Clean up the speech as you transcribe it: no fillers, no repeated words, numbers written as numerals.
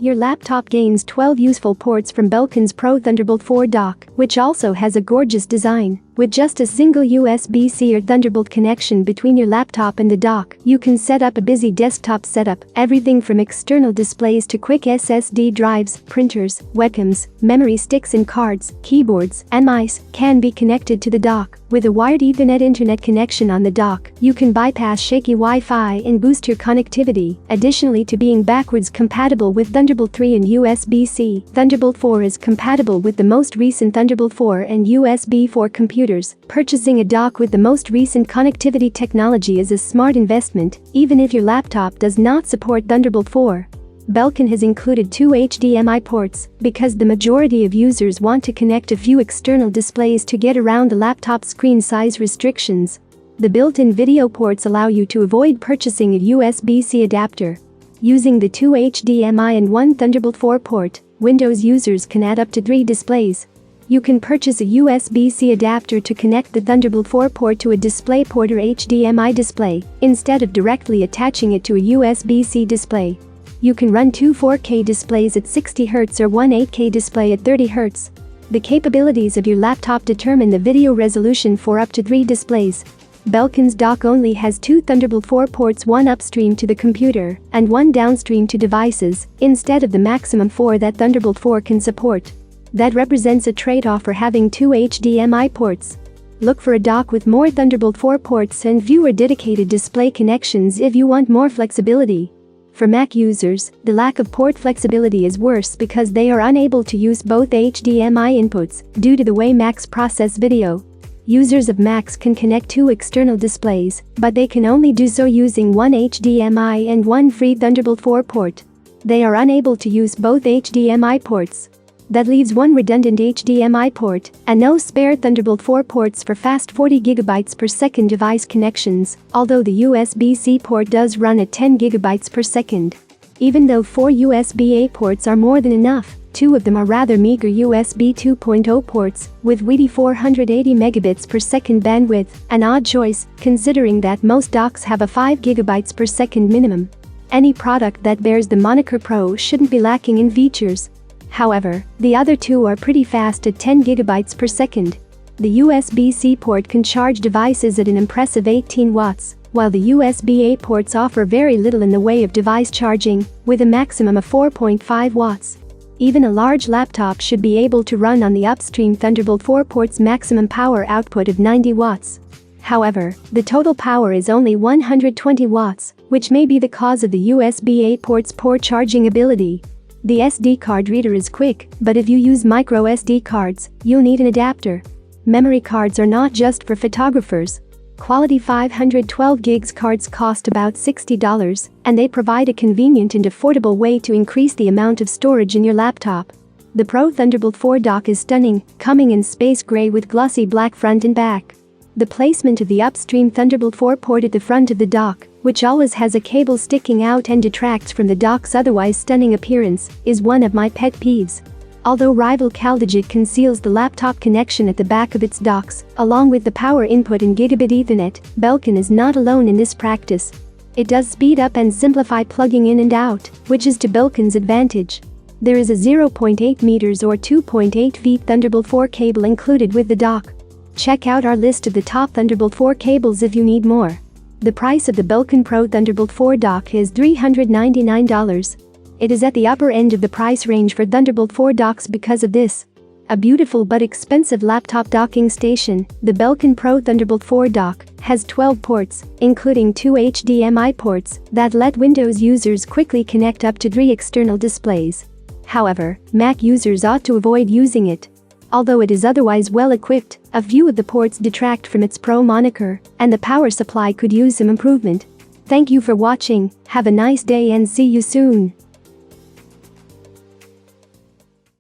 Your laptop gains 12 useful ports from Belkin's Pro Thunderbolt 4 dock, which also has a gorgeous design. With just a single USB-C or Thunderbolt connection between your laptop and the dock, you can set up a busy desktop setup. Everything from external displays to quick SSD drives, printers, webcams, memory sticks and cards, keyboards, and mice can be connected to the dock. With a wired Ethernet internet connection on the dock, you can bypass shaky Wi-Fi and boost your connectivity. Additionally to being backwards compatible with Thunderbolt 3 and USB-C, Thunderbolt 4 is compatible with the most recent Thunderbolt 4 and USB 4 computers. Purchasing a dock with the most recent connectivity technology is a smart investment, even if your laptop does not support Thunderbolt 4. Belkin has included 2 HDMI ports because the majority of users want to connect a few external displays to get around the laptop screen size restrictions. The built-in video ports allow you to avoid purchasing a USB-C adapter. Using the 2 HDMI and 1 Thunderbolt 4 port, Windows users can add up to 3 displays. You can purchase a USB-C adapter to connect the Thunderbolt 4 port to a DisplayPort or HDMI display, instead of directly attaching it to a USB-C display. You can run 2 4K displays at 60 Hz or one 8K display at 30 Hz. The capabilities of your laptop determine the video resolution for up to 3 displays. Belkin's dock only has 2 Thunderbolt 4 ports, one upstream to the computer and one downstream to devices, instead of the maximum 4 that Thunderbolt 4 can support. That represents a trade-off for having 2 HDMI ports. Look for a dock with more Thunderbolt 4 ports and fewer dedicated display connections if you want more flexibility. For Mac users, the lack of port flexibility is worse because they are unable to use both HDMI inputs due to the way Macs process video. Users of Macs can connect 2 external displays, but they can only do so using one HDMI and one free Thunderbolt 4 port. They are unable to use both HDMI ports. That leaves one redundant HDMI port and no spare Thunderbolt 4 ports for fast 40 GB per second device connections, although the USB-C port does run at 10 GB per second. Even though 4 USB-A ports are more than enough, 2 of them are rather meager USB 2.0 ports with wheaty 480 megabits per second bandwidth, an odd choice considering that most docks have a 5 GB per second minimum. Any product that bears the moniker Pro shouldn't be lacking in features. However, the other 2 are pretty fast at 10 GB per second. The USB-C port can charge devices at an impressive 18 watts, while the USB-A ports offer very little in the way of device charging, with a maximum of 4.5 watts. Even a large laptop should be able to run on the upstream Thunderbolt 4 port's maximum power output of 90 watts. However, the total power is only 120 watts, which may be the cause of the USB-A port's poor charging ability. The SD card reader is quick, but if you use micro SD cards, you'll need an adapter. Memory cards are not just for photographers. Quality 512 gigs cards cost about $60, and they provide a convenient and affordable way to increase the amount of storage in your laptop. The Pro Thunderbolt 4 dock is stunning, coming in space gray with glossy black front and back. The placement of the upstream Thunderbolt 4 port at the front of the dock, which always has a cable sticking out and detracts from the dock's otherwise stunning appearance, is one of my pet peeves. Although rival CalDigit conceals the laptop connection at the back of its docks, along with the power input in Gigabit Ethernet, Belkin is not alone in this practice. It does speed up and simplify plugging in and out, which is to Belkin's advantage. There is a 0.8 meters or 2.8 feet Thunderbolt 4 cable included with the dock. Check out our list of the top Thunderbolt 4 cables if you need more. The price of the Belkin Pro Thunderbolt 4 dock is $399. It is at the upper end of the price range for Thunderbolt 4 docks because of this. A beautiful but expensive laptop docking station, the Belkin Pro Thunderbolt 4 dock has 12 ports, including 2 HDMI ports that let Windows users quickly connect up to 3 external displays. However, Mac users ought to avoid using it. Although it is otherwise well equipped, a few of the ports detract from its Pro moniker, and the power supply could use some improvement. Thank you for watching, have a nice day and see you soon.